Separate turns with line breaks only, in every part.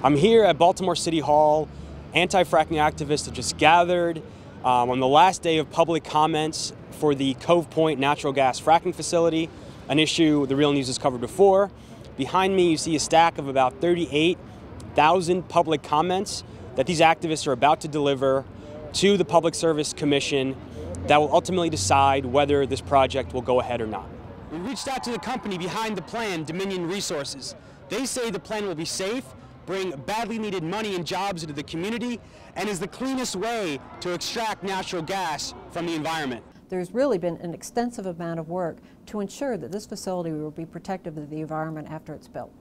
I'm here at Baltimore City Hall. Anti-fracking activists have just gathered on the last day of public comments for the Cove Point natural gas fracking facility, an issue the Real News has covered before. Behind me, you see a stack of about 38,000 public comments that these activists are about to deliver to the Public Service Commission that will ultimately decide whether this project will go ahead or not. We reached out to the company behind the plan, Dominion Resources. They say the plan will be safe, bring badly needed money and jobs into the community, and is the cleanest way to extract natural gas from the environment.
There's really been an extensive amount of work to ensure that this facility will be protective of the environment after it's built.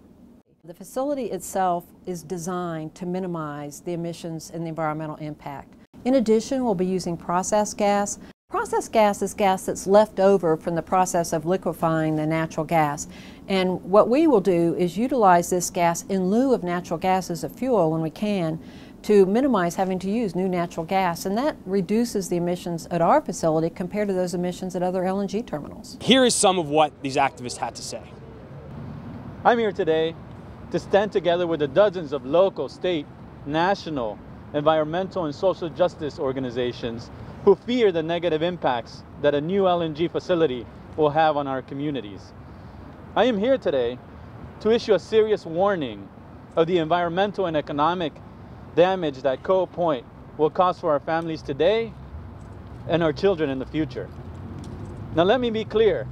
The facility itself is designed to minimize the emissions and the environmental impact. In addition, we'll be using processed gas. Processed gas is gas that's left over from the process of liquefying the natural gas. And what we will do is utilize this gas in lieu of natural gas as a fuel when we can to minimize having to use new natural gas. And that reduces the emissions at our facility compared to those emissions at other LNG terminals.
Here is some of what these activists had to say.
I'm here today to stand together with the dozens of local, state, national, environmental and social justice organizations who fear the negative impacts that a new LNG facility will have on our communities. I am here today to issue a serious warning of the environmental and economic damage that Cove Point will cause for our families today and our children in the future. Now let me be clear,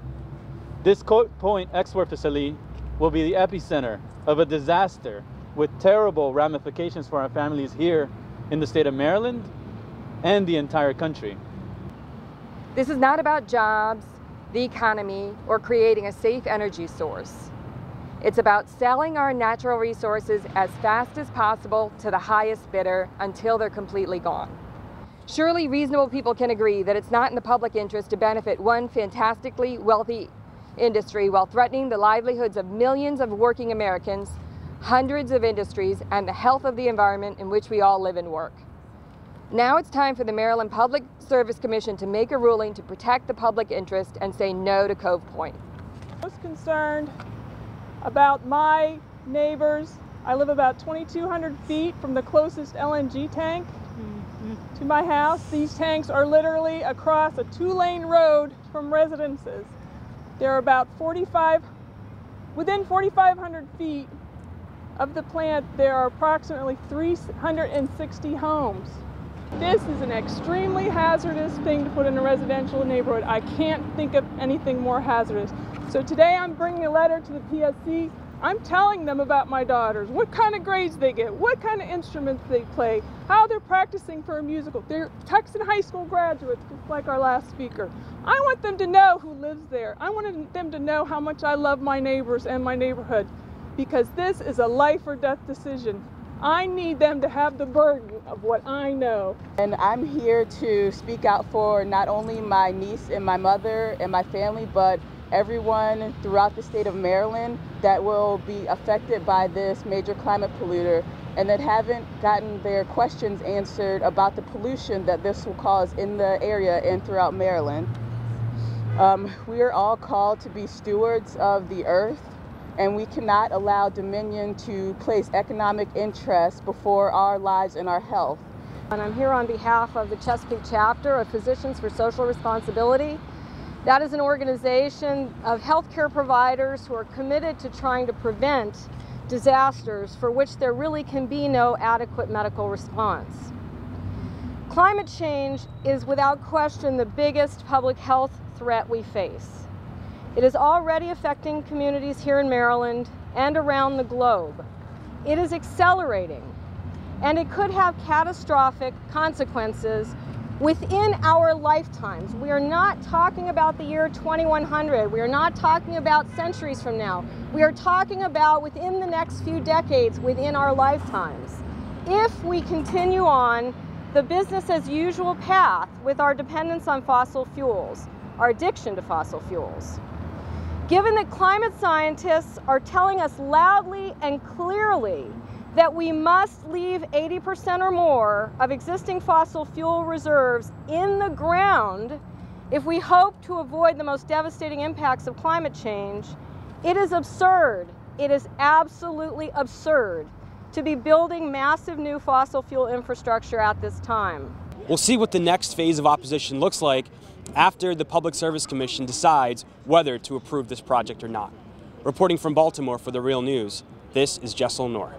this Cove Point export facility will be the epicenter of a disaster with terrible ramifications for our families here in the state of Maryland and the entire country.
This is not about jobs, the economy, or creating a safe energy source. It's about selling our natural resources as fast as possible to the highest bidder until they're completely gone. Surely reasonable people can agree that it's not in the public interest to benefit one fantastically wealthy industry while threatening the livelihoods of millions of working Americans, hundreds of industries, and the health of the environment in which we all live and work. Now it's time for the Maryland Public Service Commission to make a ruling to protect the public interest and say no to Cove Point.
I was concerned about my neighbors. I live about 2,200 feet from the closest LNG tank to my house. These tanks are literally across a 2-lane road from residences. They're about within 4,500 feet of the plant, there are approximately 360 homes. This is an extremely hazardous thing to put in a residential neighborhood. I can't think of anything more hazardous. So today I'm bringing a letter to the PSC. I'm telling them about my daughters, what kind of grades they get, what kind of instruments they play, how they're practicing for a musical. They're Texan high school graduates, just like our last speaker. I want them to know who lives there. I want them to know how much I love my neighbors and my neighborhood, because this is a life or death decision. I need them to have the burden of what I know.
And I'm here to speak out for not only my niece and my mother and my family, but everyone throughout the state of Maryland that will be affected by this major climate polluter and that haven't gotten their questions answered about the pollution that this will cause in the area and throughout Maryland. We are all called to be stewards of the earth, and we cannot allow Dominion to place economic interests before our lives and our health.
And I'm here on behalf of the Chesapeake chapter of Physicians for Social Responsibility. That is an organization of healthcare providers who are committed to trying to prevent disasters for which there really can be no adequate medical response. Climate change is without question the biggest public health threat we face. It is already affecting communities here in Maryland and around the globe. It is accelerating, and it could have catastrophic consequences within our lifetimes. We are not talking about the year 2100. We are not talking about centuries from now. We are talking about within the next few decades, within our lifetimes. If we continue on the business as usual path with our dependence on fossil fuels, our addiction to fossil fuels. Given that climate scientists are telling us loudly and clearly that we must leave 80% or more of existing fossil fuel reserves in the ground if we hope to avoid the most devastating impacts of climate change, it is absurd, it is absolutely absurd to be building massive new fossil fuel infrastructure at this time.
We'll see what the next phase of opposition looks like after the Public Service Commission decides whether to approve this project or not. Reporting from Baltimore for The Real News, this is Jessel Noor.